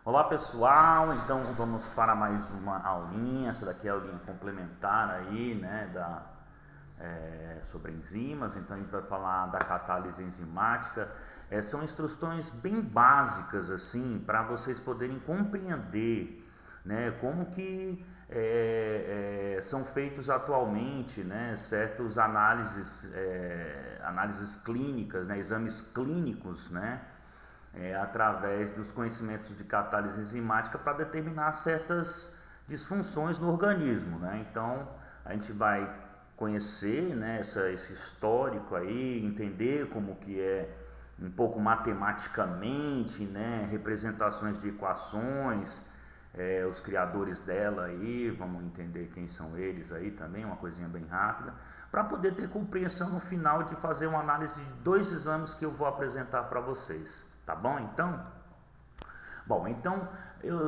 Olá pessoal, então vamos para mais uma aulinha. Essa daqui é a aulinha complementar aí, né, sobre enzimas. Então a gente vai falar da catálise enzimática. São instruções bem básicas assim para vocês poderem compreender, né, como que são feitos atualmente, né, certos análises clínicas, né, exames clínicos, né, através dos conhecimentos de catálise enzimática para determinar certas disfunções no organismo, né? Então a gente vai conhecer, né, esse histórico aí, entender como que é um pouco matematicamente, né, representações de equações, os criadores dela aí, vamos entender quem são eles aí também, uma coisinha bem rápida, para poder ter compreensão no final de fazer uma análise de dois exames que eu vou apresentar para vocês. Tá bom, então? Bom, então,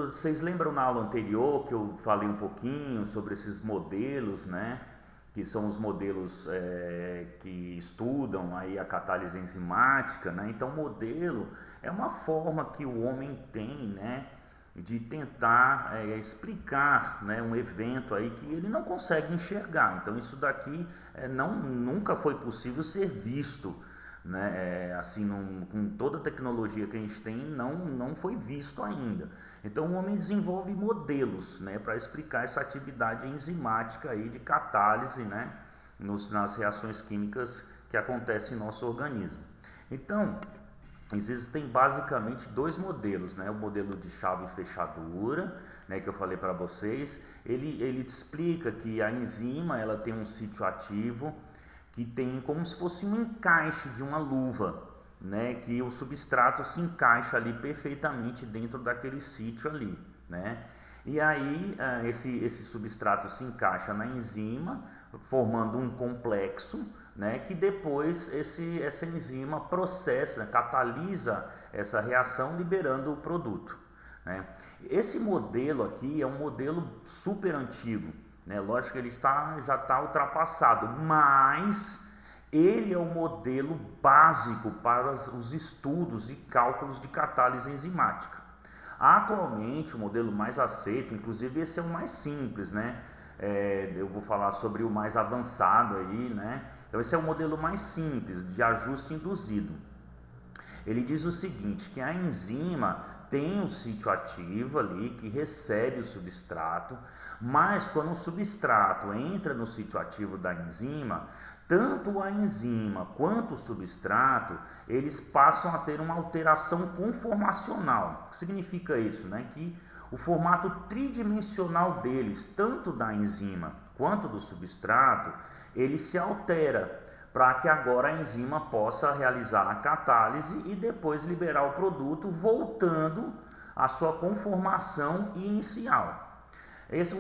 vocês lembram na aula anterior que eu falei um pouquinho sobre esses modelos, né? Que são os modelos que estudam aí a catálise enzimática, né? Então, modelo é uma forma que o homem tem, né, de tentar explicar, né, um evento aí que ele não consegue enxergar. Então, isso daqui nunca foi possível ser visto, né, assim, com toda a tecnologia que a gente tem, não foi visto ainda. Então o homem desenvolve modelos, né, para explicar essa atividade enzimática aí de catálise, né, nas reações químicas que acontecem em nosso organismo. Então existem basicamente dois modelos, né? O modelo de chave e fechadura, né, que eu falei para vocês. Ele explica que a enzima ela tem um sítio ativo que tem como se fosse um encaixe de uma luva, né, que o substrato se encaixa ali perfeitamente dentro daquele sítio ali, né? E aí esse substrato se encaixa na enzima, formando um complexo, né, que depois essa enzima processa, catalisa essa reação, liberando o produto, né? Esse modelo aqui é um modelo super antigo, né? Lógico que ele já está ultrapassado, mas ele é o modelo básico para os estudos e cálculos de catálise enzimática. Atualmente, o modelo mais aceito, inclusive esse é o mais simples, né? Eu vou falar sobre o mais avançado aí, né? Então esse é o modelo mais simples, de ajuste induzido. Ele diz o seguinte, que a enzima tem um sítio ativo ali que recebe o substrato, mas quando o substrato entra no sítio ativo da enzima, tanto a enzima quanto o substrato, eles passam a ter uma alteração conformacional. O que significa isso? Né? Que o formato tridimensional deles, tanto da enzima quanto do substrato, ele se altera para que agora a enzima possa realizar a catálise e depois liberar o produto, voltando à sua conformação inicial.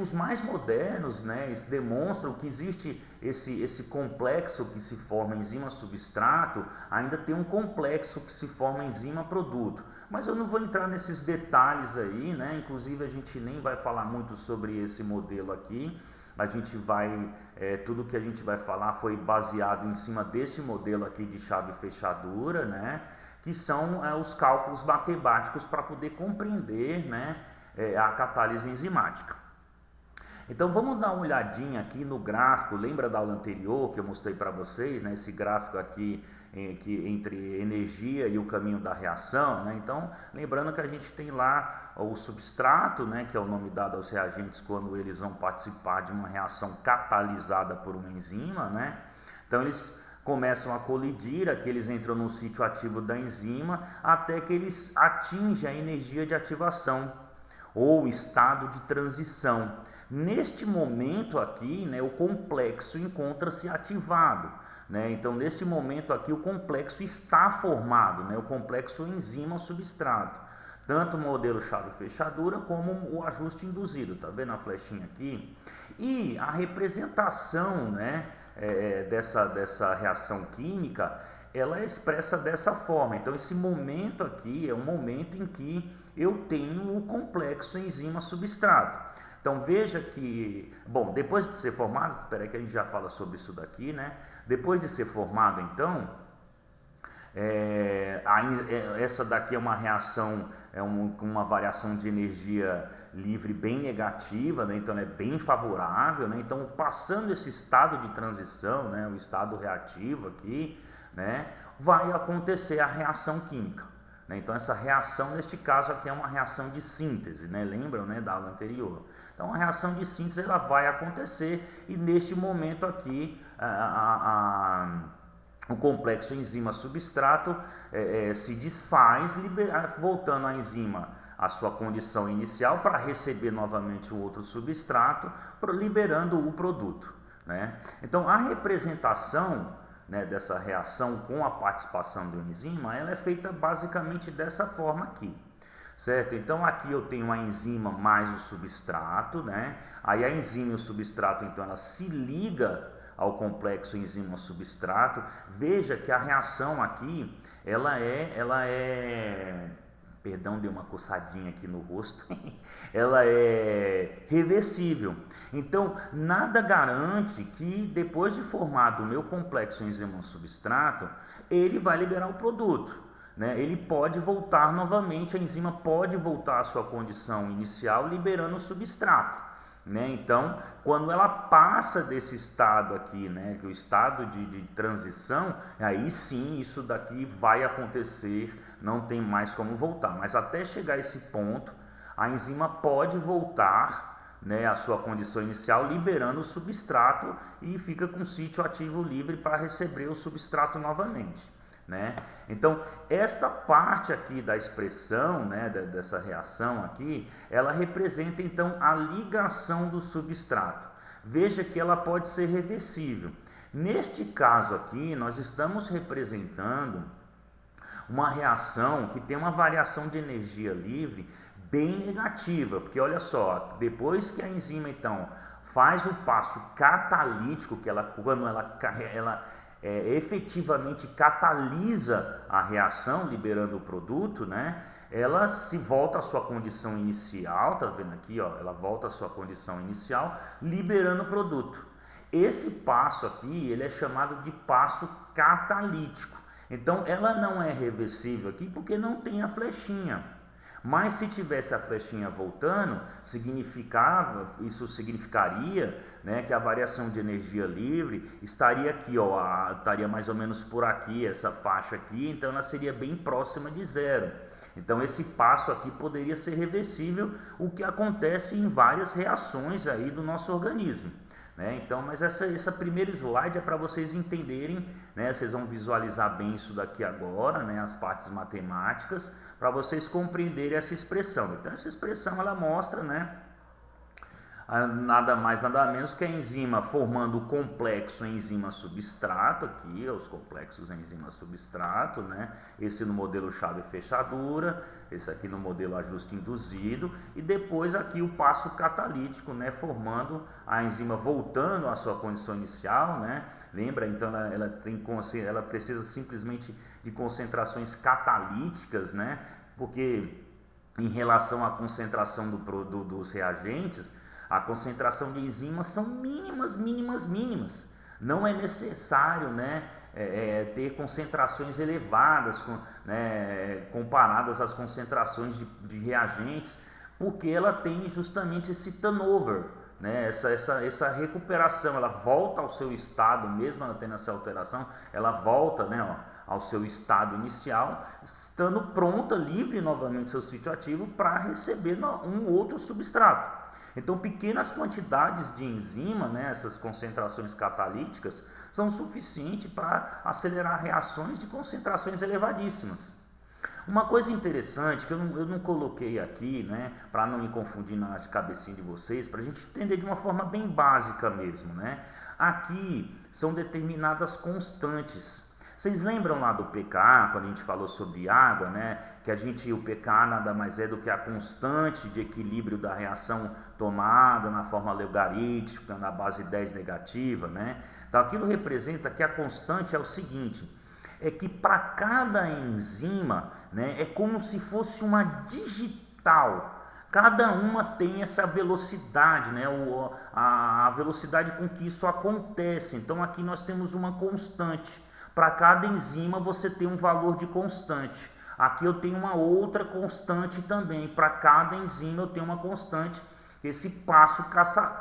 Os mais modernos, né, demonstram que existe esse complexo que se forma enzima-substrato, ainda tem um complexo que se forma enzima-produto. Mas eu não vou entrar nesses detalhes aí, né? Inclusive a gente nem vai falar muito sobre esse modelo aqui. A gente vai, tudo que a gente vai falar foi baseado em cima desse modelo aqui de chave e fechadura, né? Que são os cálculos matemáticos para poder compreender, né, a catálise enzimática. Então vamos dar uma olhadinha aqui no gráfico. Lembra da aula anterior que eu mostrei para vocês, né? Esse gráfico aqui que entre energia e o caminho da reação, né? Então lembrando que a gente tem lá o substrato, né, que é o nome dado aos reagentes quando eles vão participar de uma reação catalisada por uma enzima, né? Então eles começam a colidir, aqui eles entram no sítio ativo da enzima até que eles atingem a energia de ativação ou estado de transição. Neste momento aqui, né, o complexo encontra-se ativado, né? Então neste momento aqui o complexo está formado, né, o complexo enzima-substrato, tanto o modelo chave-fechadura como o ajuste induzido, tá vendo a flechinha aqui? E a representação, né, dessa reação química, ela é expressa dessa forma. Então esse momento aqui é um momento em que eu tenho o complexo enzima-substrato. Então veja que, bom, depois de ser formado, espera aí que a gente já fala sobre isso daqui, né? Depois de ser formado, então, Essa daqui é uma reação, uma variação de energia livre bem negativa, né? Então ela é bem favorável, né? Então passando esse estado de transição, né? O estado reativo aqui, né? Vai acontecer a reação química, né? Então essa reação neste caso aqui é uma reação de síntese, né? Lembram, né, da aula anterior? Então a reação de síntese ela vai acontecer e neste momento aqui o complexo enzima-substrato se desfaz, voltando a enzima à sua condição inicial para receber novamente o outro substrato, liberando o produto, né? Então a representação, né, dessa reação com a participação do enzima, ela é feita basicamente dessa forma aqui. Certo? Então aqui eu tenho a enzima mais o substrato, né? Aí a enzima e o substrato, então ela se liga ao complexo enzima-substrato. Veja que a reação aqui, perdão, deu uma coçadinha aqui no rosto, ela é reversível. Então, nada garante que depois de formado o meu complexo enzima-substrato, ele vai liberar o produto, né? Ele pode voltar novamente, a enzima pode voltar à sua condição inicial, liberando o substrato. Né? Então, quando ela passa desse estado aqui, né, que é o estado de transição, aí sim isso daqui vai acontecer, não tem mais como voltar. Mas até chegar a esse ponto, a enzima pode voltar, né, à sua condição inicial, liberando o substrato e fica com o sítio ativo livre para receber o substrato novamente. Né? Então, esta parte aqui da expressão, né, dessa reação aqui, ela representa então a ligação do substrato. Veja que ela pode ser reversível. Neste caso aqui, nós estamos representando uma reação que tem uma variação de energia livre bem negativa, porque olha só, depois que a enzima então faz o passo catalítico, que quando ela efetivamente catalisa a reação, liberando o produto, né? Ela se volta à sua condição inicial, tá vendo aqui, ó? Ela volta à sua condição inicial, liberando o produto. Esse passo aqui, ele é chamado de passo catalítico. Então, ela não é reversível aqui porque não tem a flechinha. Mas se tivesse a flechinha voltando, isso significaria, né, que a variação de energia livre estaria aqui, ó, estaria mais ou menos por aqui, essa faixa aqui, então ela seria bem próxima de zero. Então esse passo aqui poderia ser reversível, o que acontece em várias reações aí do nosso organismo. Então, mas essa primeira slide é para vocês entenderem, né? Vocês vão visualizar bem isso daqui agora, né? As partes matemáticas, para vocês compreenderem essa expressão. Então, essa expressão ela mostra, né, nada mais, nada menos que a enzima formando o complexo enzima-substrato, aqui, os complexos enzima-substrato, né? Esse no modelo chave e fechadura, esse aqui no modelo ajuste induzido, e depois aqui o passo catalítico, né? Formando a enzima voltando à sua condição inicial, né? Lembra? Então ela precisa simplesmente de concentrações catalíticas, né? Porque em relação à concentração dos reagentes, a concentração de enzimas são mínimas. Não é necessário, né, ter concentrações elevadas, comparadas às concentrações de reagentes, porque ela tem justamente esse turnover, né, essa recuperação. Ela volta ao seu estado, mesmo ela tendo essa alteração, ela volta, né, ao seu estado inicial, estando pronta, livre novamente seu sítio ativo para receber um outro substrato. Então, pequenas quantidades de enzima, né, essas concentrações catalíticas, são suficientes para acelerar reações de concentrações elevadíssimas. Uma coisa interessante que eu não coloquei aqui, né, para não me confundir na cabecinha de vocês, para a gente entender de uma forma bem básica mesmo, né? Aqui são determinadas constantes. Vocês lembram lá do pKa, quando a gente falou sobre água, né? Que o pKa nada mais é do que a constante de equilíbrio da reação tomada na forma logarítmica, na base 10 negativa, né? Então aquilo representa que a constante é o seguinte, é que para cada enzima, né, é como se fosse uma digital. Cada uma tem essa velocidade, né, a velocidade com que isso acontece. Então aqui nós temos uma constante. para cada enzima você tem um valor de constante. Aqui eu tenho uma outra constante também, para cada enzima eu tenho uma constante, esse passo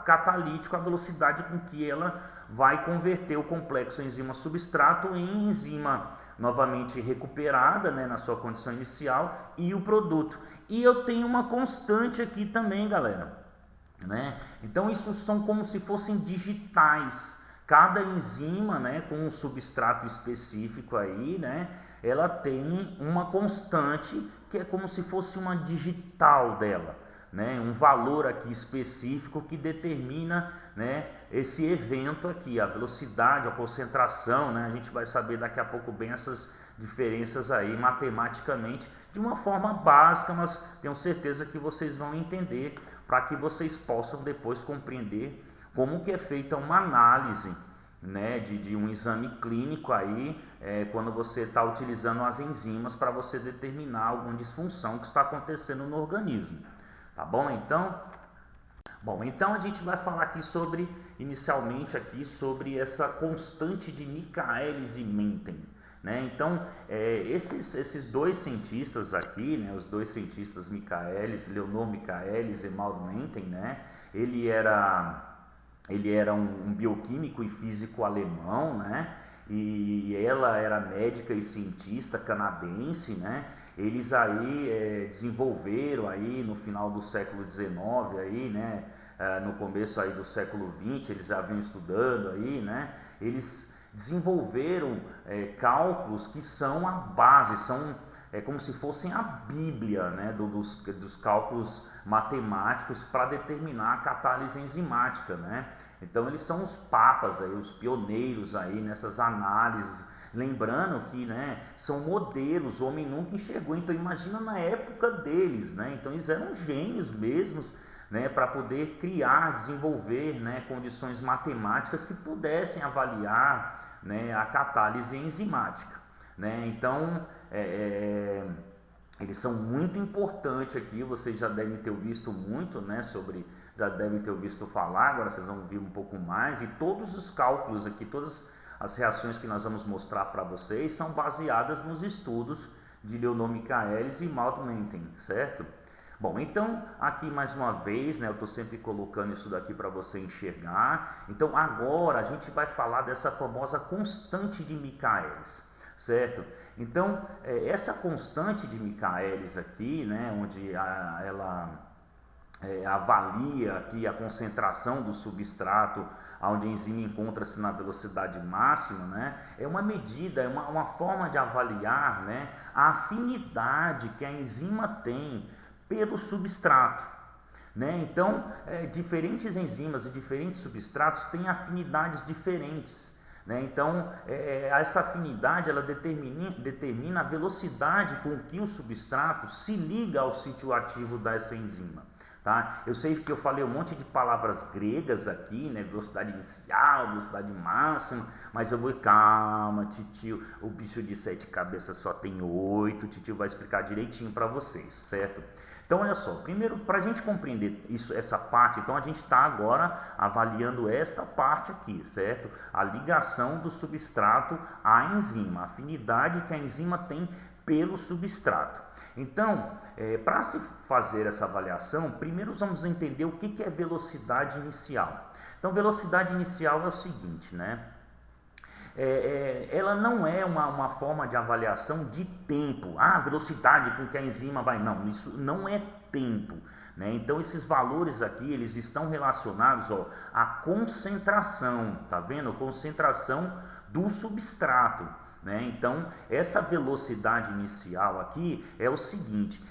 catalítico, a velocidade com que ela vai converter o complexo enzima-substrato em enzima novamente recuperada, né, na sua condição inicial, e o produto. E eu tenho uma constante aqui também, galera, né? Então isso são como se fossem digitais. Cada enzima, né, com um substrato específico aí, né, ela tem uma constante que é como se fosse uma digital dela, né, um valor aqui específico que determina, né, esse evento aqui, a velocidade, a concentração, né, a gente vai saber daqui a pouco bem essas diferenças aí matematicamente, de uma forma básica, mas tenho certeza que vocês vão entender para que vocês possam depois compreender como que é feita uma análise, né, de um exame clínico aí, quando você está utilizando as enzimas para você determinar alguma disfunção que está acontecendo no organismo. Tá bom? Então a gente vai falar aqui inicialmente aqui sobre essa constante de Michaelis e Menten, né? Então, esses dois cientistas aqui, né, os dois cientistas Michaelis, Leonor Michaelis e Maud Menten, né, ele era um bioquímico e físico alemão, né, e ela era médica e cientista canadense, né. Eles aí desenvolveram aí no final do século XIX aí, né, no começo aí do século XX, eles já vinham estudando aí, né, eles desenvolveram cálculos que são a base, são como se fossem a Bíblia, né, dos cálculos matemáticos para determinar a catálise enzimática, né. Então eles são os papas aí, os pioneiros aí nessas análises. Lembrando que, né, são modelos, o homem nunca enxergou, então imagina na época deles, né, então eles eram gênios mesmos, né, para poder criar, desenvolver, né, condições matemáticas que pudessem avaliar, né, a catálise enzimática, né. Então eles são muito importantes aqui, vocês já devem ter visto muito, né, já devem ter ouvido falar, agora vocês vão ver um pouco mais, e todos os cálculos aqui, todas as reações que nós vamos mostrar para vocês são baseadas nos estudos de Leonor Michaelis e Maud Menten, certo? Bom, então aqui mais uma vez, né, eu estou sempre colocando isso daqui para você enxergar. Então agora a gente vai falar dessa famosa constante de Michaelis, certo? Então essa constante de Michaelis aqui, né, onde ela avalia aqui a concentração do substrato onde a enzima encontra-se na velocidade máxima, né, é uma medida, é uma forma de avaliar, né, a afinidade que a enzima tem pelo substrato, né. Então, diferentes enzimas e diferentes substratos têm afinidades diferentes, né. Então, essa afinidade ela determina a velocidade com que o substrato se liga ao sítio ativo dessa enzima. Tá? Eu sei que eu falei um monte de palavras gregas aqui, né? Velocidade inicial, velocidade máxima, mas eu vou, calma, titio, o bicho de 7 cabeças só tem 8, o titio vai explicar direitinho para vocês, certo? Então olha só, primeiro para a gente compreender essa parte, então a gente está agora avaliando esta parte aqui, certo? A ligação do substrato à enzima, a afinidade que a enzima tem pelo substrato. Então, para se fazer essa avaliação, primeiro vamos entender o que é velocidade inicial. Então, velocidade inicial é o seguinte, né? Ela não é uma forma de avaliação de tempo. Ah, velocidade com que a enzima vai. Não, isso não é tempo, né? Então, esses valores aqui, eles estão relacionados à concentração, tá vendo? Concentração do substrato. Né? Então, essa velocidade inicial aqui é o seguinte,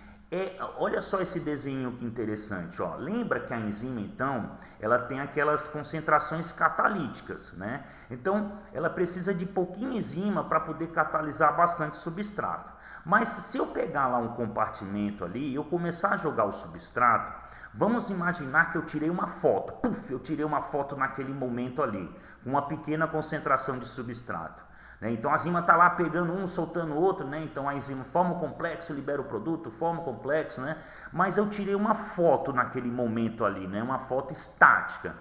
olha só esse desenho que interessante, ó. Lembra que a enzima, então, ela tem aquelas concentrações catalíticas, né? Então, ela precisa de pouquinha enzima para poder catalisar bastante substrato. Mas se eu pegar lá um compartimento ali e eu começar a jogar o substrato, vamos imaginar que eu tirei uma foto, eu tirei uma foto naquele momento ali, com uma pequena concentração de substrato. Então a enzima está lá pegando um, soltando o outro, né? Então a enzima forma o complexo, libera o produto, forma o complexo, né? Mas eu tirei uma foto naquele momento ali, né? Uma foto estática.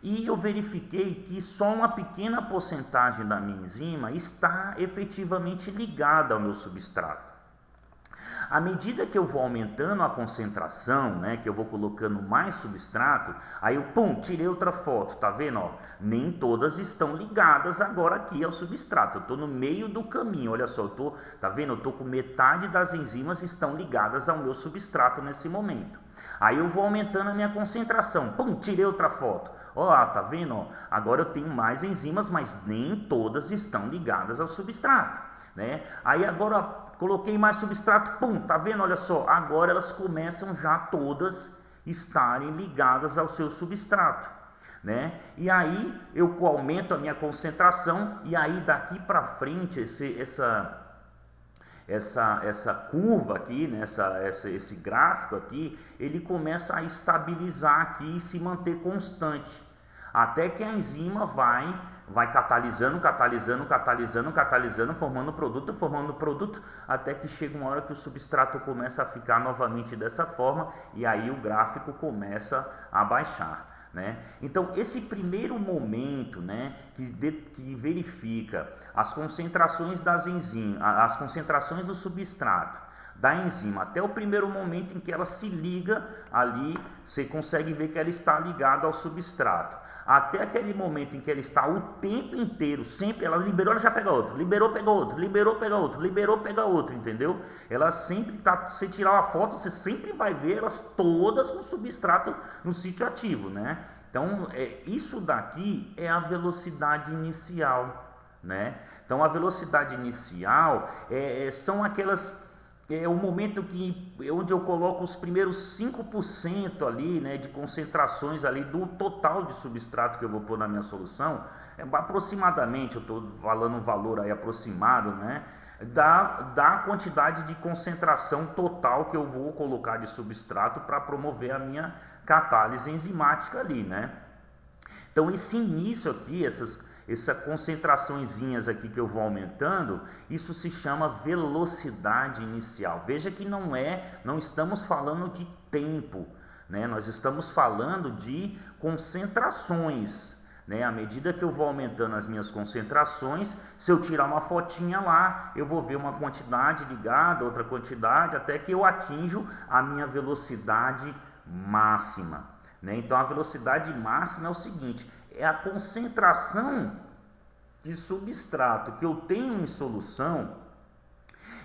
E eu verifiquei que só uma pequena porcentagem da minha enzima está efetivamente ligada ao meu substrato. À medida que eu vou aumentando a concentração, né, que eu vou colocando mais substrato, aí eu, tirei outra foto, tá vendo? Ó, nem todas estão ligadas agora aqui ao substrato, eu estou no meio do caminho, olha só, tá vendo? Eu estou com metade das enzimas estão ligadas ao meu substrato nesse momento. Aí eu vou aumentando a minha concentração, tirei outra foto. Olha lá, tá vendo? Ó, agora eu tenho mais enzimas, mas nem todas estão ligadas ao substrato, né? Aí agora coloquei mais substrato, tá vendo? Olha só, agora elas começam já todas estarem ligadas ao seu substrato, né? E aí eu aumento a minha concentração e aí daqui para frente essa curva aqui, né, esse gráfico aqui, ele começa a estabilizar aqui e se manter constante, até que a enzima vai catalisando, formando produto, até que chega uma hora que o substrato começa a ficar novamente dessa forma e aí o gráfico começa a baixar, né? Então esse primeiro momento, né, que verifica as concentrações das enzimas, as concentrações do substrato da enzima, até o primeiro momento em que ela se liga ali, você consegue ver que ela está ligada ao substrato, até aquele momento em que ela está o tempo inteiro, sempre, ela liberou, ela já pega outro, liberou, pega outro, liberou, pega outro, liberou, pega outro, entendeu? Ela sempre está, se tirar uma foto, você sempre vai ver elas todas no substrato, no sítio ativo, né? Então, isso daqui é a velocidade inicial, né? Então, a velocidade inicial são aquelas... É o momento onde eu coloco os primeiros 5% ali, né, de concentrações ali do total de substrato que eu vou pôr na minha solução, aproximadamente, eu estou falando um valor aí aproximado, né, da quantidade de concentração total que eu vou colocar de substrato para promover a minha catálise enzimática ali, né. Então esse início aqui, essas concentraçõezinhas aqui que eu vou aumentando, isso se chama velocidade inicial. Veja que não estamos falando de tempo, né? Nós estamos falando de concentrações, né? À medida que eu vou aumentando as minhas concentrações, se eu tirar uma fotinha lá, eu vou ver uma quantidade ligada, outra quantidade, até que eu atinjo a minha velocidade máxima, né? Então a velocidade máxima é o seguinte: é a concentração de substrato que eu tenho em solução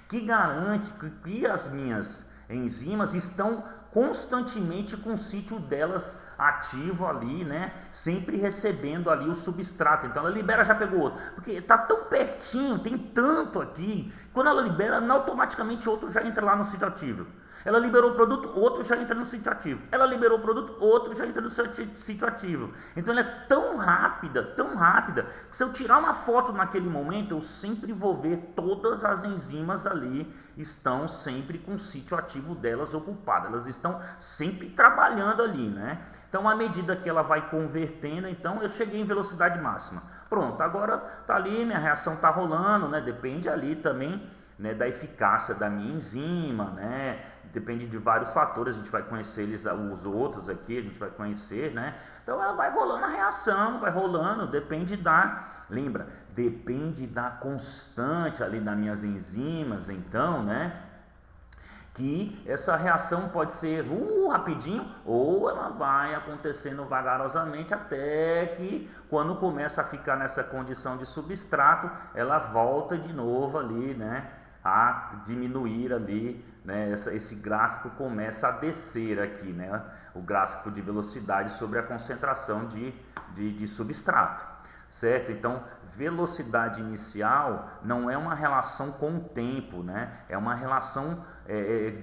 que garante que as minhas enzimas estão constantemente com o sítio delas ativo ali, né? Sempre recebendo ali o substrato. Então ela libera, já pegou outro, porque está tão pertinho, tem tanto aqui, quando ela libera, automaticamente outro já entra lá no sítio ativo. Ela liberou o produto, outro já entra no sítio ativo. Ela liberou o produto, outro já entra no sítio ativo. Então ela é tão rápida, que se eu tirar uma foto naquele momento, eu sempre vou ver todas as enzimas ali estão sempre com o sítio ativo delas ocupado. Elas estão sempre trabalhando ali, né? Então, à medida que ela vai convertendo, então eu cheguei em velocidade máxima. Pronto, agora tá ali, minha reação tá rolando, né? Depende ali também, né, da eficácia da minha enzima, né? Depende de vários fatores, a gente vai conhecer os outros aqui, a gente vai conhecer, né? Então ela vai rolando a reação, vai rolando, depende da constante ali das minhas enzimas, então, né? Que essa reação pode ser rapidinho, ou ela vai acontecendo vagarosamente até que, quando começa a ficar nessa condição de substrato, ela volta de novo ali, né, a diminuir ali, né, esse gráfico começa a descer aqui, né, o gráfico de velocidade sobre a concentração de substrato, certo? Então, velocidade inicial não é uma relação com o tempo, né, é uma relação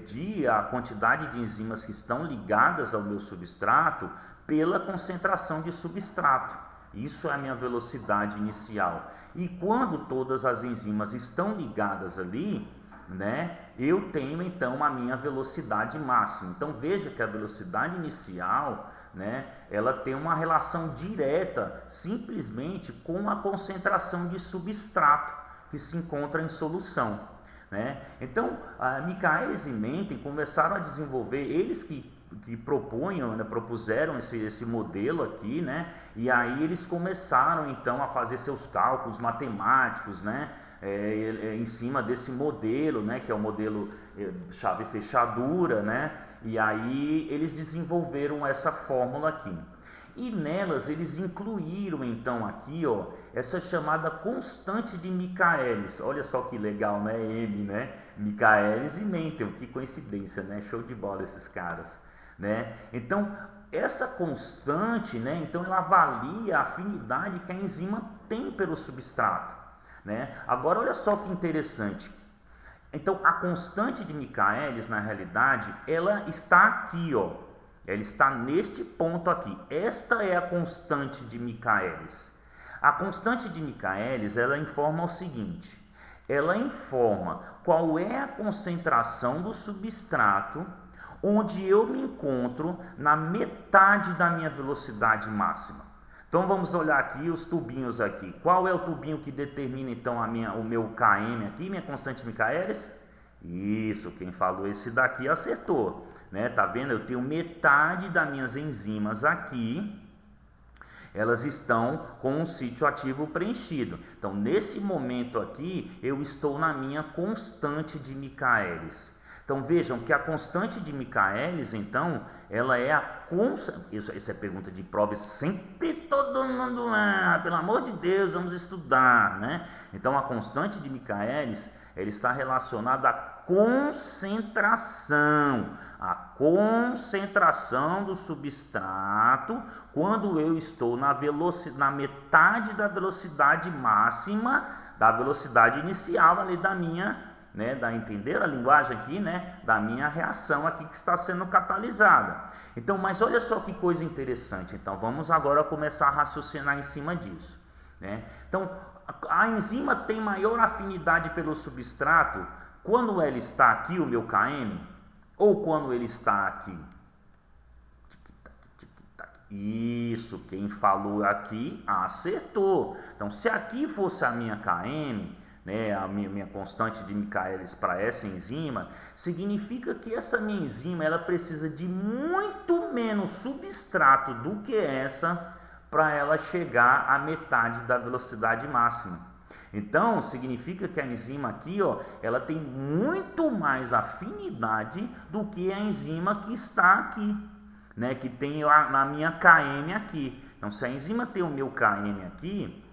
de a quantidade de enzimas que estão ligadas ao meu substrato pela concentração de substrato. Isso é a minha velocidade inicial. E quando todas as enzimas estão ligadas ali, né, eu tenho então a minha velocidade máxima. Então veja que a velocidade inicial, né, ela tem uma relação direta simplesmente com a concentração de substrato que se encontra em solução, né? Então, Michaelis e Menten começaram a desenvolver, eles que que propuseram esse modelo aqui, né? E aí eles começaram então a fazer seus cálculos matemáticos, né? Em cima desse modelo, né? Que é o modelo chave fechadura, né? E aí eles desenvolveram essa fórmula aqui. E nelas eles incluíram então aqui, ó, essa chamada constante de Michaelis. Olha só que legal, né? M, né? Michaelis e Mendel, que coincidência, né? Show de bola esses caras, né? Então, essa constante, né? Então ela avalia a afinidade que a enzima tem pelo substrato, né? Agora olha só que interessante. Então, a constante de Michaelis, na realidade, ela está aqui, ó. Ela está neste ponto aqui. Esta é a constante de Michaelis. A constante de Michaelis, ela informa o seguinte. Ela informa qual é a concentração do substrato onde eu me encontro na metade da minha velocidade máxima. Então vamos olhar aqui os tubinhos aqui. Qual é o tubinho que determina então o meu Km aqui, minha constante de Michaelis? Isso, quem falou esse daqui acertou, né? Tá vendo? Eu tenho metade das minhas enzimas aqui, elas estão com um sítio ativo preenchido. Então, nesse momento aqui, eu estou na minha constante de Michaelis. Então, vejam que a constante de Michaelis, então, ela é a constante. Isso é pergunta de prova, sempre todo mundo lá, pelo amor de Deus, vamos estudar, né? Então, a constante de Michaelis, ela está relacionada à concentração do substrato quando eu estou na metade da velocidade máxima, da velocidade inicial ali da minha, né, entenderam a linguagem aqui, né, da minha reação aqui que está sendo catalisada. Então, mas olha só que coisa interessante. Então, vamos agora começar a raciocinar em cima disso, né? Então, a enzima tem maior afinidade pelo substrato quando ela está aqui, o meu Km, ou quando ele está aqui? Isso, quem falou aqui acertou. Então, se aqui fosse a minha Km, né, a minha constante de Michaelis para essa enzima, significa que essa minha enzima ela precisa de muito menos substrato do que essa para ela chegar à metade da velocidade máxima. Então, significa que a enzima aqui, ó, ela tem muito mais afinidade do que a enzima que está aqui, né, que tem na minha Km aqui. Então, se a enzima tem o meu Km aqui,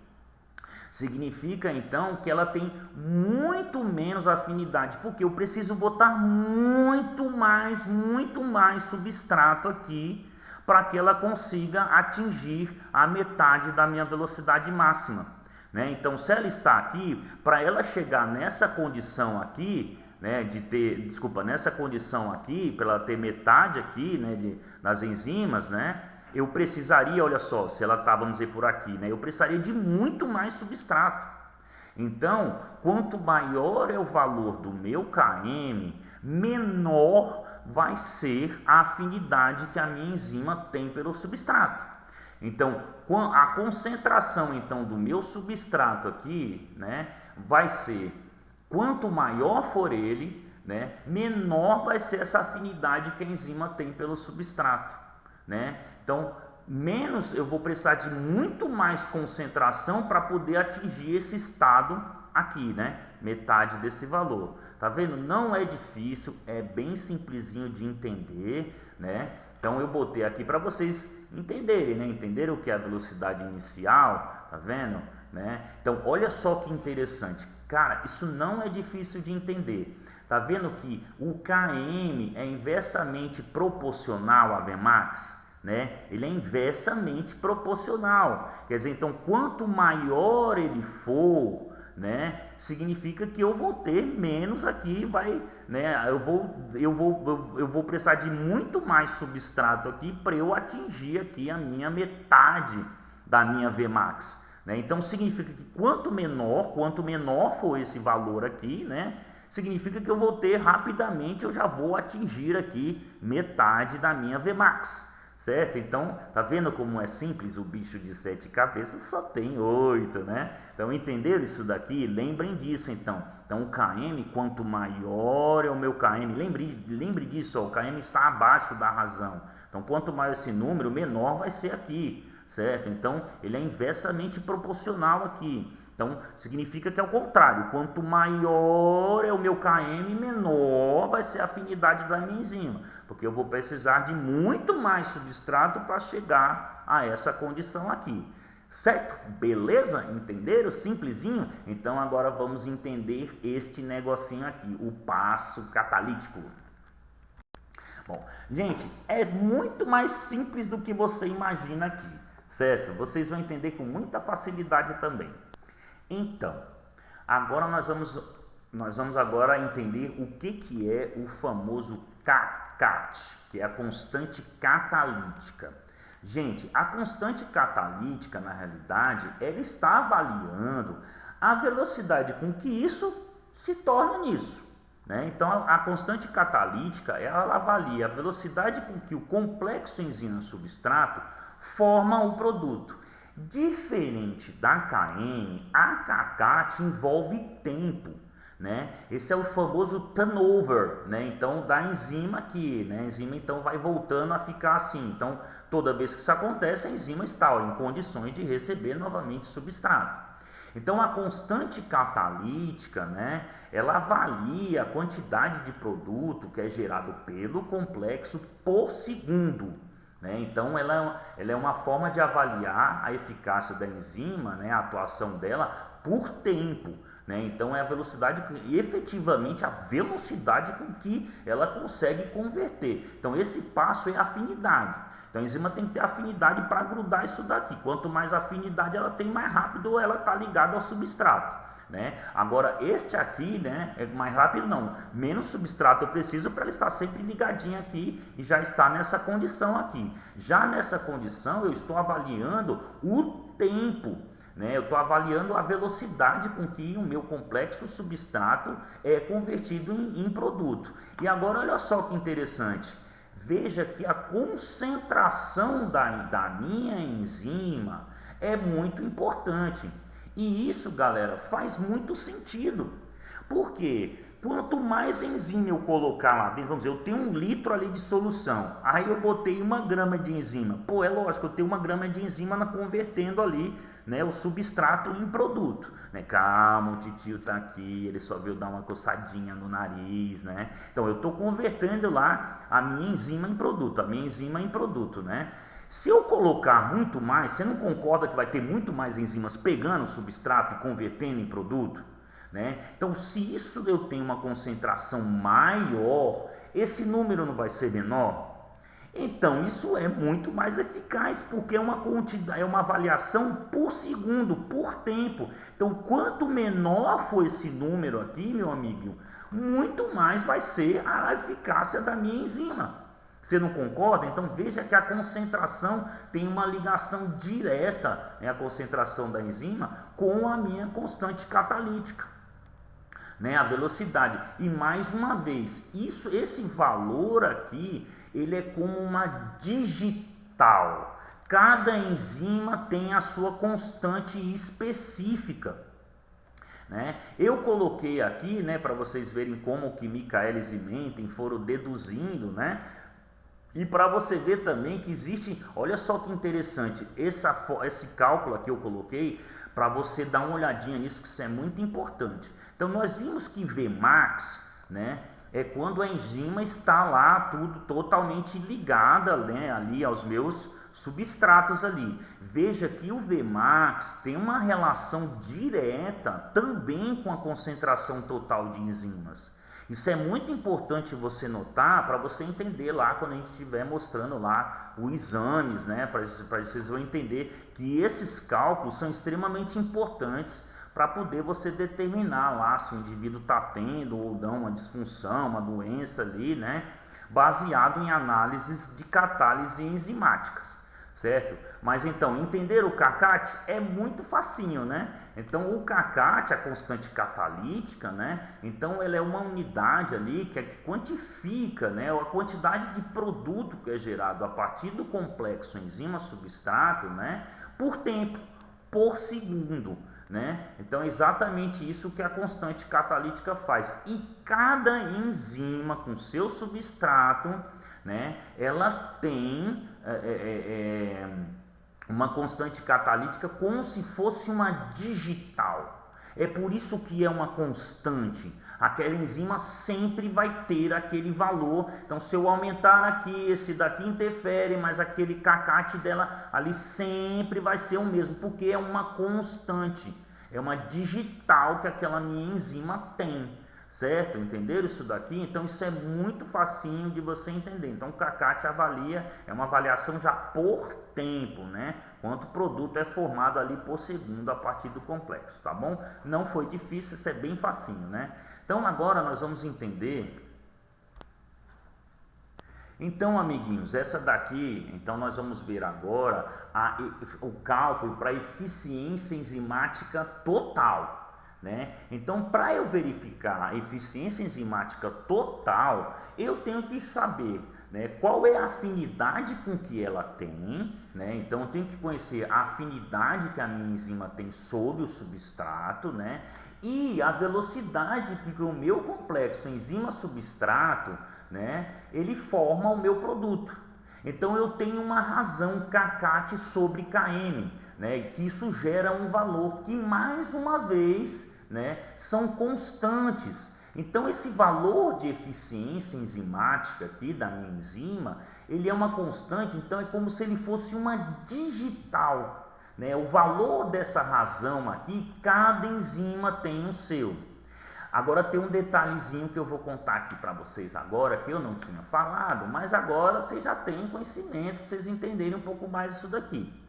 significa então que ela tem muito menos afinidade, porque eu preciso botar muito mais substrato aqui para que ela consiga atingir a metade da minha velocidade máxima, né? Então, se ela está aqui, para ela chegar nessa condição aqui, né, nessa condição aqui, para ela ter metade aqui, né, das enzimas, né, eu precisaria, olha só, se ela está, vamos dizer, por aqui, né, eu precisaria de muito mais substrato. Então, quanto maior é o valor do meu Km, menor vai ser a afinidade que a minha enzima tem pelo substrato. Então, a concentração então do meu substrato aqui, né, vai ser, quanto maior for ele, né, menor vai ser essa afinidade que a enzima tem pelo substrato, né? Então, menos eu vou precisar de muito mais concentração para poder atingir esse estado aqui, né? Metade desse valor. Tá vendo? Não é difícil, é bem simplesinho de entender, né? Então eu botei aqui para vocês entenderem, né? Entenderam o que é a velocidade inicial, tá vendo? Né? Então olha só que interessante. Cara, isso não é difícil de entender. Tá vendo que o Km é inversamente proporcional a Vmax? Né? Ele é inversamente proporcional. Quer dizer, então, quanto maior ele for, né, significa que eu vou ter menos aqui, né, eu vou precisar de muito mais substrato aqui para eu atingir aqui a minha metade da minha Vmax. Né? Então, significa que quanto menor for esse valor aqui, né, significa que eu vou ter rapidamente, eu já vou atingir aqui metade da minha Vmax. certo? Então, tá vendo como é simples? O bicho de 7 cabeças só tem 8, né? Então, entenderam isso daqui? Lembrem disso, então. Então, o KM, quanto maior é o meu KM, lembre disso, ó, o KM está abaixo da razão. Então, quanto maior esse número, menor vai ser aqui, certo? Então, ele é inversamente proporcional aqui. Então, significa que é o contrário. Quanto maior é o meu KM, menor vai ser a afinidade da minha enzima. Porque eu vou precisar de muito mais substrato para chegar a essa condição aqui. Certo? Beleza? Entenderam? Simplesinho? Então, agora vamos entender este negocinho aqui, o passo catalítico. Bom, gente, é muito mais simples do que você imagina aqui, certo? Vocês vão entender com muita facilidade também. Então, agora nós vamos agora entender o que é o famoso CAT, que é a constante catalítica. Gente, a constante catalítica, na realidade, ela está avaliando a velocidade com que isso se torna nisso. Né? Então, a constante catalítica, ela avalia a velocidade com que o complexo enzima-substrato forma o produto. Diferente da KM, a KCAT envolve tempo, né? Esse é o famoso turnover, né? Então, da enzima aqui, né? A enzima então vai voltando a ficar assim. Então, toda vez que isso acontece, a enzima está em condições de receber novamente substrato. Então, a constante catalítica, né? Ela avalia a quantidade de produto que é gerado pelo complexo por segundo. Então, ela é uma forma de avaliar a eficácia da enzima, né, a atuação dela por tempo. Então, é a velocidade, efetivamente a velocidade com que ela consegue converter. Então, esse passo é a afinidade. Então, a enzima tem que ter afinidade para grudar isso daqui. Quanto mais afinidade ela tem, mais rápido ela está ligada ao substrato. Agora, este aqui, né, é mais rápido não, menos substrato eu preciso para ele estar sempre ligadinho aqui e já está nessa condição aqui. Já nessa condição eu estou avaliando o tempo, né, eu estou avaliando a velocidade com que o meu complexo substrato é convertido em produto. E agora olha só que interessante, veja que a concentração da minha enzima é muito importante. E isso, galera, faz muito sentido. Por quê? Quanto mais enzima eu colocar lá dentro, vamos dizer, eu tenho 1 litro ali de solução, aí eu botei 1 grama de enzima. Pô, é lógico, eu tenho 1 grama de enzima convertendo ali, né, o substrato em produto. Calma, o titio tá aqui, ele só veio dar uma coçadinha no nariz, né? Então, eu estou convertendo lá a minha enzima em produto, né? Se eu colocar muito mais, você não concorda que vai ter muito mais enzimas pegando o substrato e convertendo em produto? Então, se isso eu tenho uma concentração maior, esse número não vai ser menor? Então, isso é muito mais eficaz, porque é uma avaliação por segundo, por tempo. Então, quanto menor for esse número aqui, meu amigo, muito mais vai ser a eficácia da minha enzima. Você não concorda? Então veja que a concentração tem uma ligação direta, a concentração da enzima, com a minha constante catalítica, a velocidade. E mais uma vez, esse valor aqui, ele é como uma digital. Cada enzima tem a sua constante específica. Eu coloquei aqui, para vocês verem como que Michaelis e Menten foram deduzindo, e para você ver também que existe, olha só que interessante, esse cálculo aqui eu coloquei para você dar uma olhadinha nisso, que isso é muito importante. Então, nós vimos que Vmax, é quando a enzima está lá tudo totalmente ligada, ali aos meus substratos ali. Veja que o Vmax tem uma relação direta também com a concentração total de enzimas. Isso é muito importante você notar para você entender lá quando a gente estiver mostrando lá os exames, para vocês vão entender que esses cálculos são extremamente importantes para poder você determinar lá se o indivíduo está tendo ou não uma disfunção, uma doença ali, baseado em análises de catálise enzimáticas, certo? Mas então, entender o CACAT é muito facinho, né? Então, o CACAT, a constante catalítica, né? Então, ela é uma unidade ali que quantifica, né, a quantidade de produto que é gerado a partir do complexo enzima-substrato, né, por tempo, por segundo, né? Então, é exatamente isso que a constante catalítica faz. E cada enzima com seu substrato, né, ela tem uma constante catalítica como se fosse uma digital. É por isso que é uma constante. Aquela enzima sempre vai ter aquele valor. Então, se eu aumentar aqui, esse daqui interfere, mas aquele CACAT dela ali sempre vai ser o mesmo, porque é uma constante. É uma digital que aquela minha enzima tem. Certo? Entenderam isso daqui? Então isso é muito facinho de você entender. Então o CACAT avalia, é uma avaliação já por tempo, né? Quanto produto é formado ali por segundo a partir do complexo, tá bom? Não foi difícil, isso é bem facinho, né? Então agora nós vamos entender. Então, amiguinhos, essa daqui, então nós vamos ver agora o cálculo para eficiência enzimática total. Né? Então, para eu verificar a eficiência enzimática total, eu tenho que saber, né, qual é a afinidade com que ela tem, né? Então, eu tenho que conhecer a afinidade que a minha enzima tem sobre o substrato, né? E a velocidade que o meu complexo enzima-substrato, né, ele forma o meu produto. Então, eu tenho uma razão CACAT sobre Km, né? E que isso gera um valor que, mais uma vez, né, são constantes. Então esse valor de eficiência enzimática aqui da minha enzima, ele é uma constante, então é como se ele fosse uma digital, né? O valor dessa razão aqui, cada enzima tem o seu. Agora tem um detalhezinho que eu vou contar aqui para vocês agora, que eu não tinha falado, mas agora vocês já têm conhecimento, para vocês entenderem um pouco mais isso daqui.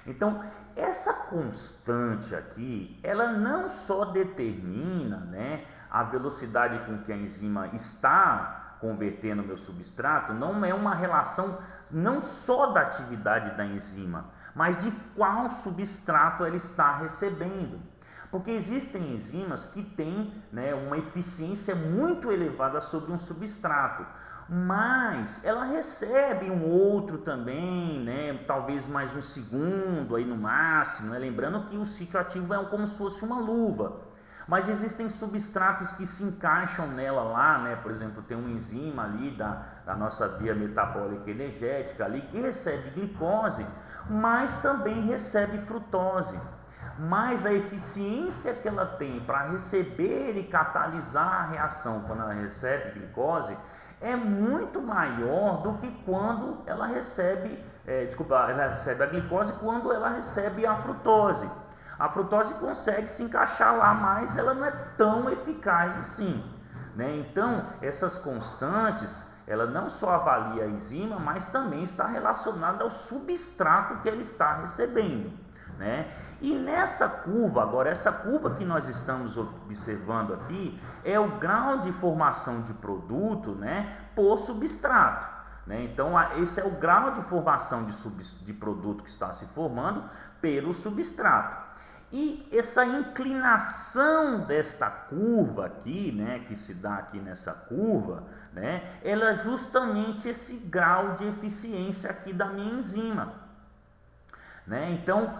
Então, essa constante aqui, ela não só determina, né, a velocidade com que a enzima está convertendo o meu substrato, não é uma relação não só da atividade da enzima, mas de qual substrato ela está recebendo. Porque existem enzimas que têm, né, uma eficiência muito elevada sobre um substrato, mas ela recebe um outro também, né, talvez mais um segundo aí no máximo, né, lembrando que o sítio ativo é como se fosse uma luva. Mas existem substratos que se encaixam nela lá, né? Por exemplo, tem uma enzima ali da nossa via metabólica energética ali que recebe glicose, mas também recebe frutose. Mas a eficiência que ela tem para receber e catalisar a reação quando ela recebe glicose é muito maior do que quando ela recebe, ela recebe a glicose quando ela recebe a frutose. A frutose consegue se encaixar lá, mas ela não é tão eficaz assim, né? Então, essas constantes, ela não só avalia a enzima, mas também está relacionada ao substrato que ela está recebendo, né? E nessa curva, agora essa curva que nós estamos observando aqui, é o grau de formação de produto, né, por substrato. Então, esse é o grau de formação de produto que está se formando pelo substrato. E essa inclinação desta curva aqui, né, que se dá aqui nessa curva, né, ela é justamente esse grau de eficiência aqui da minha enzima. Né? Então,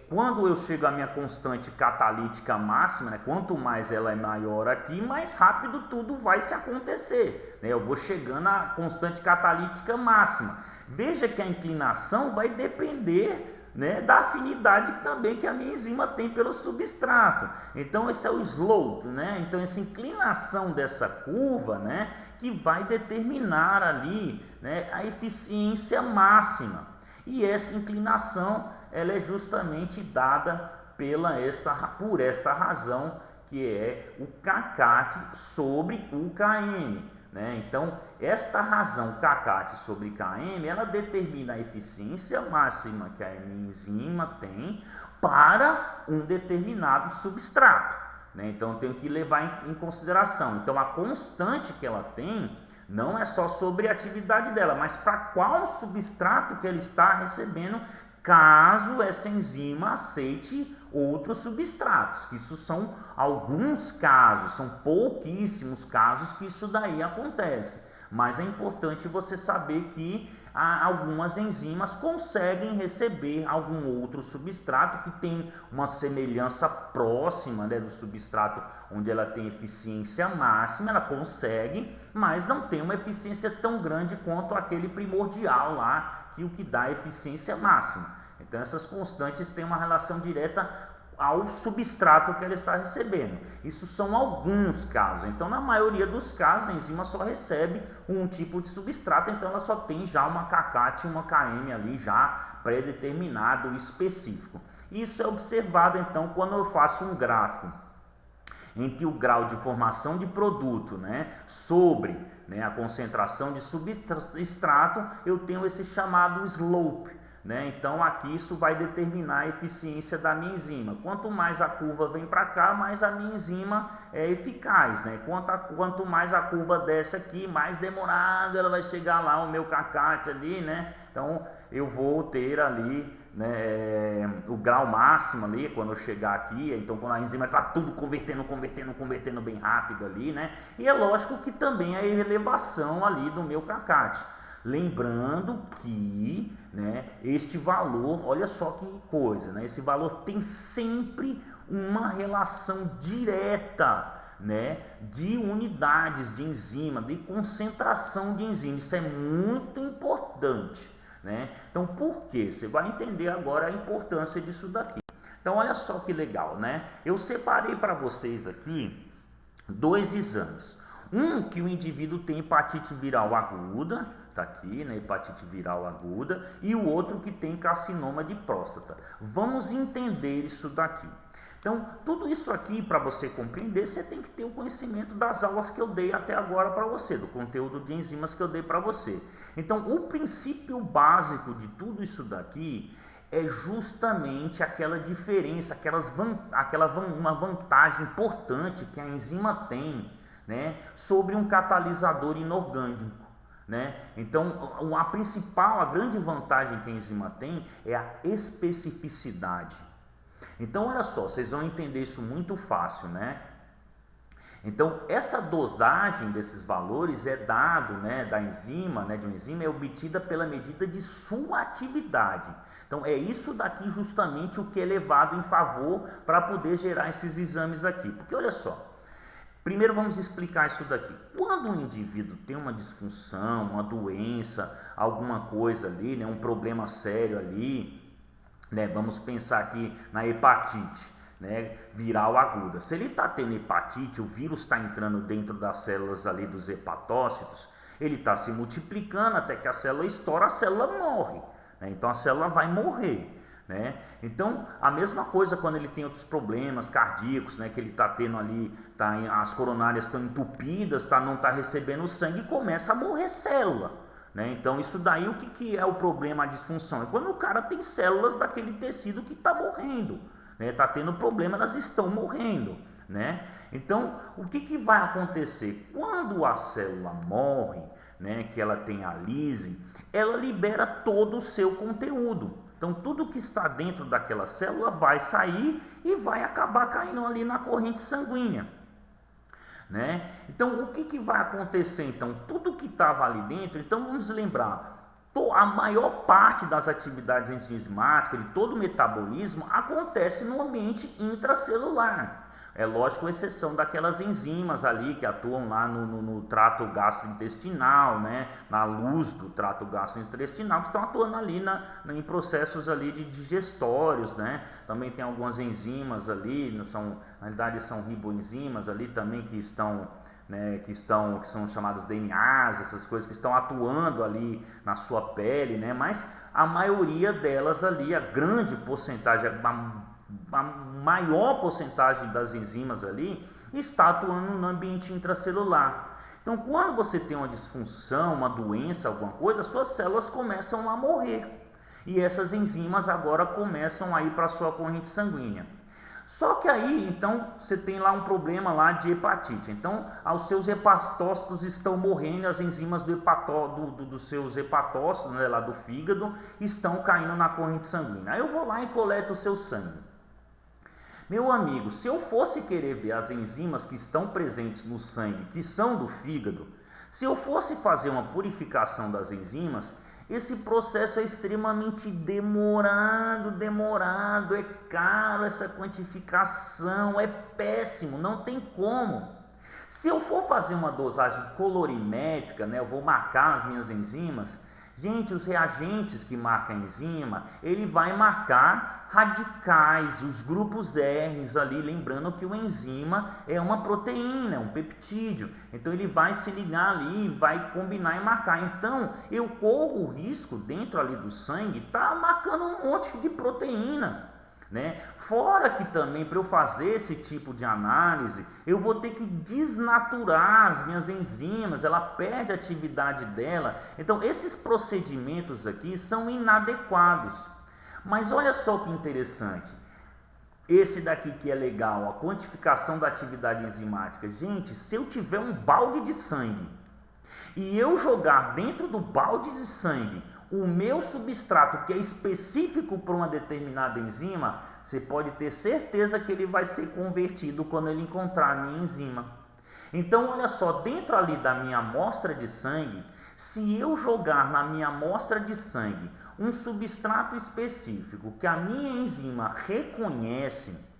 quando eu chego à minha constante catalítica máxima, né, quanto mais ela é maior aqui, mais rápido tudo vai se acontecer. Né? Eu vou chegando à constante catalítica máxima. Veja que a inclinação vai depender, né, da afinidade que a minha enzima tem pelo substrato. Então esse é o slope, né? Então essa inclinação dessa curva, né, que vai determinar ali, né, a eficiência máxima. E essa inclinação ela é justamente dada por esta razão, que é o CACAT sobre o Km. Né? Então, esta razão CACAT sobre Km, ela determina a eficiência máxima que a minha enzima tem para um determinado substrato. Né? Então, eu tenho que levar em consideração. Então, a constante que ela tem Não é só sobre a atividade dela, mas para qual substrato que ela está recebendo, caso essa enzima aceite outros substratos, que isso são alguns casos, são pouquíssimos casos que isso daí acontece, mas é importante você saber que algumas enzimas conseguem receber algum outro substrato que tem uma semelhança próxima, né, do substrato onde ela tem eficiência máxima, ela consegue, mas não tem uma eficiência tão grande quanto aquele primordial lá, que o que dá eficiência máxima. Então essas constantes têm uma relação direta ao substrato que ela está recebendo. Isso são alguns casos. Então, na maioria dos casos, a enzima só recebe um tipo de substrato, então ela só tem já uma KCAT e uma KM ali já pré-determinado, específico. Isso é observado, então, quando eu faço um gráfico entre o grau de formação de produto, né, sobre, né, a concentração de substrato, eu tenho esse chamado slope. Então aqui isso vai determinar a eficiência da minha enzima. Quanto mais a curva vem para cá, mais a minha enzima é eficaz. Quanto mais a curva desce aqui, mais demorado ela vai chegar lá, o meu KCAT ali. Então eu vou ter ali, o grau máximo ali, quando eu chegar aqui. Então quando a enzima está tudo convertendo bem rápido ali. E é lógico que também a elevação ali do meu KCAT. Lembrando que, este valor, olha só que coisa, esse valor tem sempre uma relação direta, de unidades de enzima, de concentração de enzima. Isso é muito importante, Então, por quê? Você vai entender agora a importância disso daqui. Então, olha só que legal, Eu separei para vocês aqui 2 exames. Um que o indivíduo tem hepatite viral aguda, tá aqui, hepatite viral aguda, e o outro que tem carcinoma de próstata. Vamos entender isso daqui. Então, tudo isso aqui, para você compreender, você tem que ter o conhecimento das aulas que eu dei até agora para você, do conteúdo de enzimas que eu dei para você. Então, o princípio básico de tudo isso daqui é justamente aquela diferença, uma vantagem importante que a enzima tem, sobre um catalisador inorgânico. Então, a grande vantagem que a enzima tem é a especificidade. Então, olha só, vocês vão entender isso muito fácil, Então, essa dosagem desses valores é dado, da enzima, de uma enzima, é obtida pela medida de sua atividade. Então, é isso daqui justamente o que é levado em favor para poder gerar esses exames aqui. Porque, olha só, primeiro vamos explicar isso daqui. Quando um indivíduo tem uma disfunção, uma doença, alguma coisa ali, um problema sério ali, vamos pensar aqui na hepatite, viral aguda. Se ele está tendo hepatite, o vírus está entrando dentro das células ali dos hepatócitos, ele está se multiplicando até que a célula estoura, a célula morre. Então a célula vai morrer. Então a mesma coisa quando ele tem outros problemas cardíacos, que ele está tendo ali, as coronárias estão entupidas, não está recebendo sangue e começa a morrer célula. Então isso daí, o que é o problema, a disfunção? É quando o cara tem células daquele tecido que está morrendo, está tendo problema, elas estão morrendo. Então o que vai acontecer? Quando a célula morre, que ela tem a lise, ela libera todo o seu conteúdo. Então, tudo que está dentro daquela célula vai sair e vai acabar caindo ali na corrente sanguínea. Então, o que vai acontecer? Então, tudo que estava ali dentro, então vamos lembrar, a maior parte das atividades enzimáticas, de todo o metabolismo, acontece no ambiente intracelular. É lógico, exceção daquelas enzimas ali que atuam lá no trato gastrointestinal, na luz do trato gastrointestinal, que estão atuando ali em processos ali de digestórios, Também tem algumas enzimas ali, na realidade são riboenzimas ali também que estão, que são chamadas DNAs, essas coisas que estão atuando ali na sua pele, Mas a maioria delas ali, a grande porcentagem, a maior porcentagem das enzimas ali está atuando no ambiente intracelular. Então, quando você tem uma disfunção, uma doença, alguma coisa, suas células começam a morrer. E essas enzimas agora começam a ir para a sua corrente sanguínea. Só que aí, então, você tem lá um problema lá de hepatite. Então, os seus hepatócitos estão morrendo, as enzimas dos seus hepatócitos, né, lá do fígado, estão caindo na corrente sanguínea. Aí eu vou lá e coleto o seu sangue. Meu amigo, se eu fosse querer ver as enzimas que estão presentes no sangue, que são do fígado, se eu fosse fazer uma purificação das enzimas, esse processo é extremamente demorado, é caro essa quantificação, é péssimo, não tem como. Se eu for fazer uma dosagem colorimétrica, né, eu vou marcar as minhas enzimas, gente, os reagentes que marcam a enzima, ele vai marcar radicais, os grupos R's ali, lembrando que o enzima é uma proteína, é um peptídeo, então ele vai se ligar ali, vai combinar e marcar. Então eu corro o risco dentro ali do sangue, tá marcando um monte de proteína, né? Fora que também, para eu fazer esse tipo de análise, eu vou ter que desnaturar as minhas enzimas, ela perde a atividade dela. Então esses procedimentos aqui são inadequados. Mas olha só que interessante, esse daqui que é legal, a quantificação da atividade enzimática. Gente, se eu tiver um balde de sangue e eu jogar dentro do balde de sangue o meu substrato, que é específico para uma determinada enzima, você pode ter certeza que ele vai ser convertido quando ele encontrar a minha enzima. Então, olha só, dentro ali da minha amostra de sangue, se eu jogar na minha amostra de sangue um substrato específico que a minha enzima reconhece,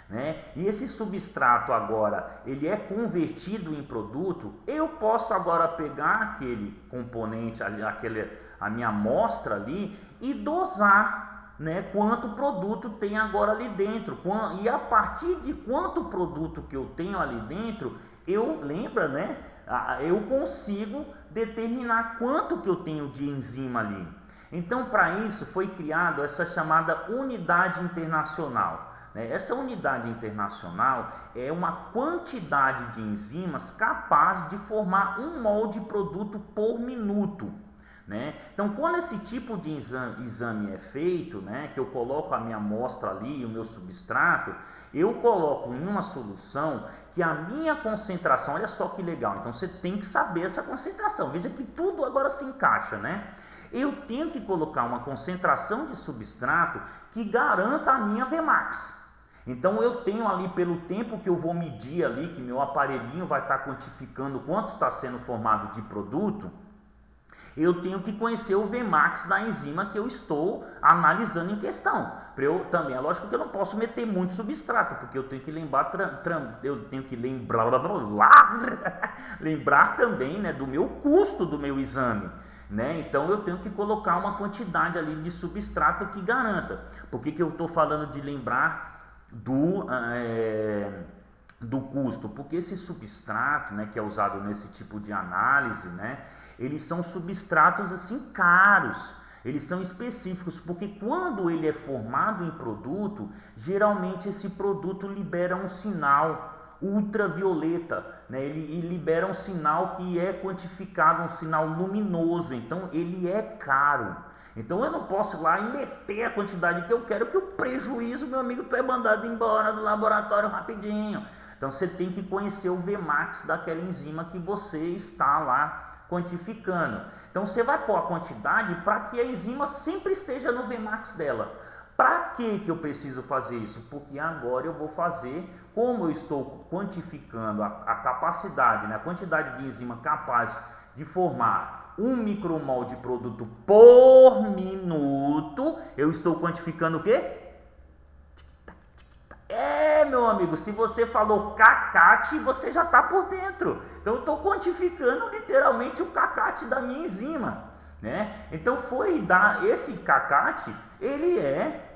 né? E esse substrato agora ele é convertido em produto, eu posso agora pegar aquele componente, a minha amostra ali e dosar, né, quanto produto tem agora ali dentro. E a partir de quanto produto que eu tenho ali dentro, né, eu consigo determinar quanto que eu tenho de enzima ali. Então, para isso foi criado essa chamada unidade internacional. Essa unidade internacional é uma quantidade de enzimas capaz de formar um mol de produto por minuto. Então, quando esse tipo de exame é feito, que eu coloco a minha amostra ali, o meu substrato, eu coloco em uma solução que a minha concentração, olha só que legal, então você tem que saber essa concentração, veja que tudo agora se encaixa, Eu tenho que colocar uma concentração de substrato que garanta a minha Vmax. Então eu tenho ali, pelo tempo que eu vou medir ali, que meu aparelhinho vai estar quantificando quanto está sendo formado de produto, eu tenho que conhecer o Vmax da enzima que eu estou analisando em questão. Também, é lógico que eu não posso meter muito substrato, porque eu tenho que lembrar também, do meu custo do meu exame. Então eu tenho que colocar uma quantidade ali de substrato que garanta. Por que eu estou falando de lembrar do custo? Porque esse substrato, que é usado nesse tipo de análise, eles são substratos assim caros, eles são específicos, porque quando ele é formado em produto, geralmente esse produto libera um sinal ultravioleta, ele libera um sinal que é quantificado, um sinal luminoso, então ele é caro. Então eu não posso ir lá e meter a quantidade que eu quero, que o prejuízo, meu amigo, tu é mandado embora do laboratório rapidinho. Então você tem que conhecer o Vmax daquela enzima que você está lá quantificando. Então você vai pôr a quantidade para que a enzima sempre esteja no Vmax dela. Para que eu preciso fazer isso? Porque agora eu vou fazer, como eu estou quantificando a capacidade, a quantidade de enzima capaz de formar 1 micromol de produto por minuto, eu estou quantificando o quê? Meu amigo, se você falou cacate, você já está por dentro. Então eu estou quantificando literalmente o cacate da minha enzima, Então esse cacate, ele é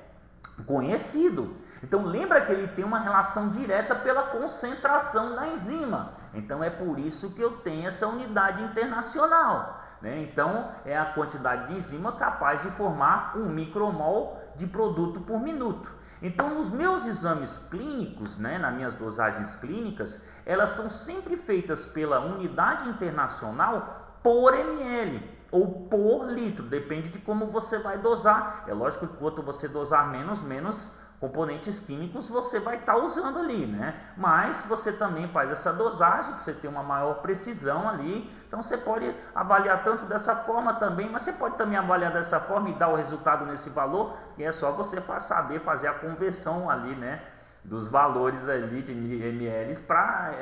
conhecido. Então lembra que ele tem uma relação direta pela concentração da enzima. Então é por isso que eu tenho essa unidade internacional. Então é a quantidade de enzima capaz de formar 1 micromol de produto por minuto. Então nos meus exames clínicos, nas minhas dosagens clínicas, elas são sempre feitas pela unidade internacional por ml ou por litro, depende de como você vai dosar. É lógico que quanto você dosar menos componentes químicos você vai estar usando ali, né? Mas você também faz essa dosagem para você ter uma maior precisão ali. Então você pode avaliar tanto dessa forma também, mas você pode também avaliar dessa forma e dar o resultado nesse valor, que é só você saber fazer a conversão ali, né? Dos valores ali de ml para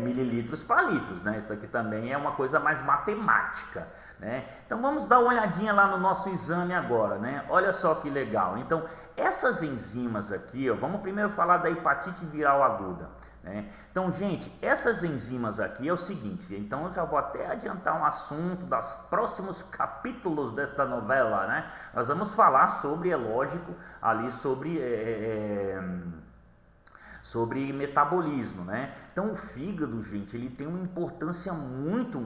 mililitros para litros, né? Isso daqui também é uma coisa mais matemática, né? Então vamos dar uma olhadinha lá no nosso exame agora, né? Olha só que legal. Então essas enzimas aqui, ó, vamos primeiro falar da hepatite viral aguda, né? Então, gente, essas enzimas aqui é o seguinte. Então eu já vou até adiantar um assunto dos próximos capítulos desta novela, né? Nós vamos falar sobre, é lógico, ali sobre metabolismo, né? Então o fígado, gente, ele tem uma importância muito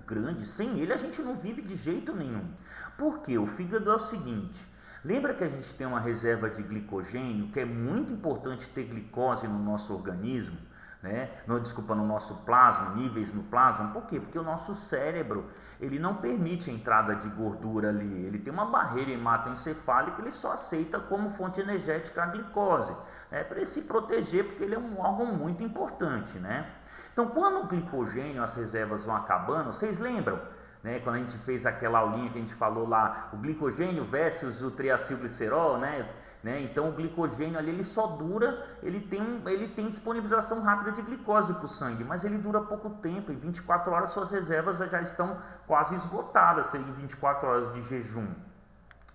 grande. Sem ele a gente não vive de jeito nenhum. Por quê? O fígado é o seguinte: lembra que a gente tem uma reserva de glicogênio, que é muito importante ter glicose no nosso organismo, né? No nosso plasma, níveis no plasma. Por quê? Porque o nosso cérebro, ele não permite a entrada de gordura ali. Ele tem uma barreira hematoencefálica, ele só aceita como fonte energética a glicose, né? Para ele se proteger, porque ele é um órgão muito importante, né? Então, quando o glicogênio, as reservas vão acabando, vocês lembram, né, quando a gente fez aquela aulinha que a gente falou lá, o glicogênio versus o triacilglicerol, né? Então o glicogênio ali, ele só dura, ele tem disponibilização rápida de glicose para o sangue, mas ele dura pouco tempo. Em 24 horas suas reservas já estão quase esgotadas, em 24 horas de jejum,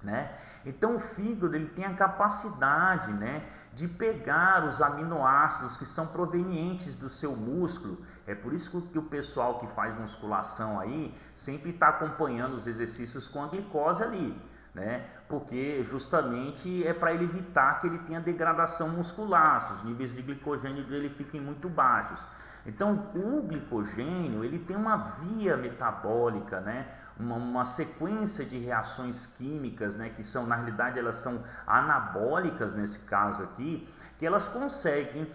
né? Então o fígado, ele tem a capacidade, né, de pegar os aminoácidos que são provenientes do seu músculo. É por isso que o pessoal que faz musculação aí sempre está acompanhando os exercícios com a glicose ali, né? Porque justamente é para ele evitar que ele tenha degradação muscular, se os níveis de glicogênio dele fiquem muito baixos. Então o glicogênio, ele tem uma via metabólica, né? Uma sequência de reações químicas, né? Que são, na realidade, elas são anabólicas nesse caso aqui, que elas conseguem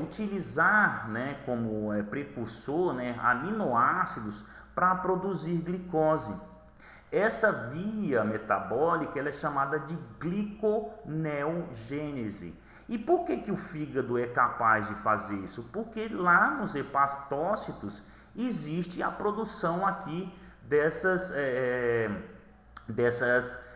utilizar, né, como precursor, né, aminoácidos para produzir glicose. Essa via metabólica, ela é chamada de gliconeogênese. E por que o fígado é capaz de fazer isso? Porque lá nos hepatócitos existe a produção aqui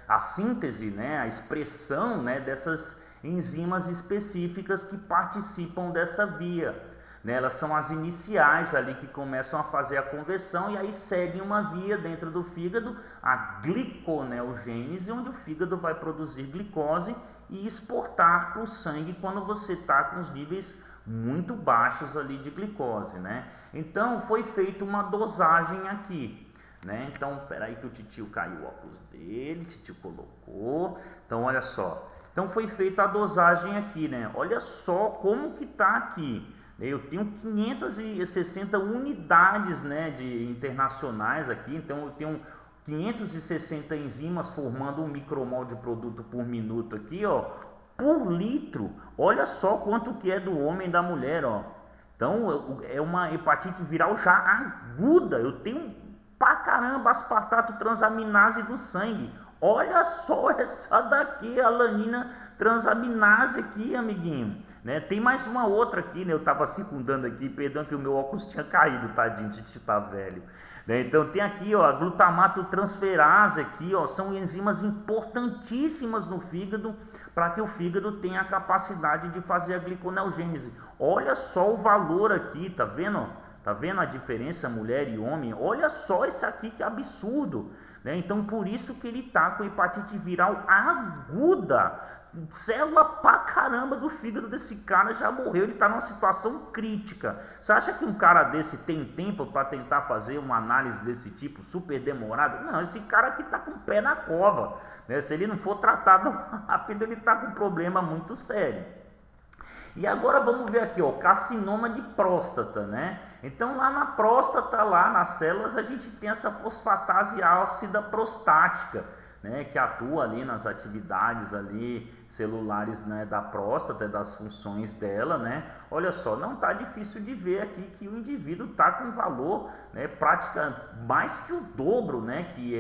a síntese, né, a expressão, né, dessas enzimas específicas que participam dessa via. Elas são as iniciais ali que começam a fazer a conversão e aí seguem uma via dentro do fígado, a gliconeogênese, onde o fígado vai produzir glicose e exportar para o sangue quando você está com os níveis muito baixos ali de glicose, né? Então foi feita uma dosagem aqui, né? Então, espera aí que o titio caiu o óculos dele, o titio colocou. Então, olha só. Então foi feita a dosagem aqui, né? Olha só como que tá aqui. Eu tenho 560 unidades, né, de internacionais aqui, então eu tenho 560 enzimas formando 1 micromol de produto por minuto aqui, ó, por litro. Olha só quanto que é do homem e da mulher, ó. Então é uma hepatite viral já aguda. Eu tenho pra caramba aspartato transaminase do sangue. Olha só essa daqui, a alanina transaminase aqui, amiguinho, né? Tem mais uma outra aqui, né? Eu estava circundando aqui, perdão que o meu óculos tinha caído, tadinho, o tio tá velho, né? Então tem aqui, ó, a glutamato transferase aqui, ó, são enzimas importantíssimas no fígado para que o fígado tenha a capacidade de fazer a gliconeogênese. Olha só o valor aqui, tá vendo? Tá vendo a diferença mulher e homem? Olha só isso aqui, que absurdo, né? Então por isso que ele está com hepatite viral aguda. Célula pra caramba do fígado desse cara já morreu, ele está numa situação crítica. Você acha que um cara desse tem tempo para tentar fazer uma análise desse tipo super demorada? Não, esse cara aqui está com o pé na cova, né? Se ele não for tratado rápido, ele está com um problema muito sério. E agora vamos ver aqui, ó, carcinoma de próstata, né? Então lá na próstata, lá nas células, a gente tem essa fosfatase ácida prostática, né, que atua ali nas atividades ali celulares, né, da próstata, das funções dela, né? Olha só, não tá difícil de ver aqui que o indivíduo tá com valor, né, mais que o dobro, né, que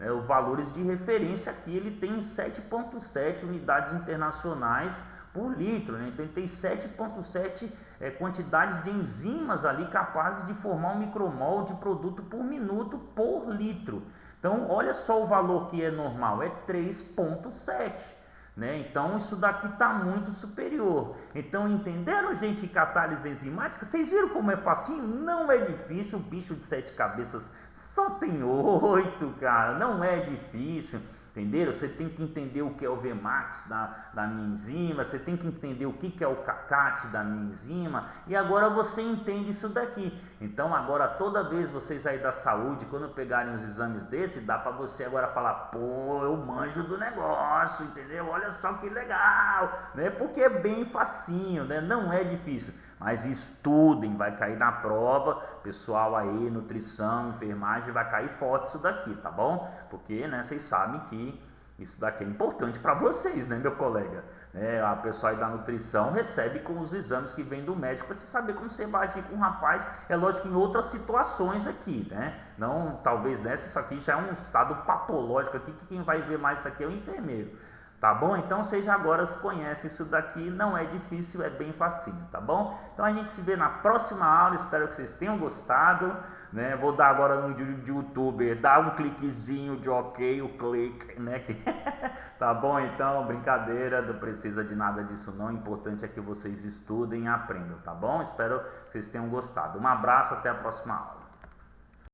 os valores de referência aqui. Ele tem 7,7 unidades internacionais por litro, né? Então ele tem 7,7 quantidades de enzimas ali capazes de formar um micromol de produto por minuto por litro. Então olha só o valor que é normal, é 3,7. Né? Então isso daqui está muito superior. Então entenderam, gente, catálise enzimática? Vocês viram como é facinho? Não é difícil. O bicho de 7 cabeças só tem 8, cara. Não é difícil. Entenderam? Você tem que entender o que é o Vmax da minha enzima, você tem que entender o que é o CACAT da minha enzima, e agora você entende isso daqui. Então agora toda vez vocês aí da saúde, quando pegarem os exames desse, dá para você agora falar, pô, eu manjo do negócio, entendeu? Olha só que legal, né? Porque é bem facinho, né? Não é difícil. Mas estudem, vai cair na prova, pessoal aí, nutrição, enfermagem, vai cair forte isso daqui, tá bom? Porque, né, vocês sabem que isso daqui é importante para vocês, né, meu colega? A pessoa aí da nutrição recebe com os exames que vem do médico para você saber como você vai agir com o rapaz. É lógico que em outras situações aqui, né? Não, talvez nessa, isso aqui já é um estado patológico aqui, que quem vai ver mais isso aqui é o enfermeiro. Tá bom? Então vocês já agora conhecem isso daqui, não é difícil, é bem facinho, tá bom? Então a gente se vê na próxima aula, espero que vocês tenham gostado, né? Vou dar agora no de youtuber, dá um cliquezinho de ok, o clique, né? Tá bom? Então, brincadeira, não precisa de nada disso não, o importante é que vocês estudem e aprendam, tá bom? Espero que vocês tenham gostado. Um abraço, até a próxima aula.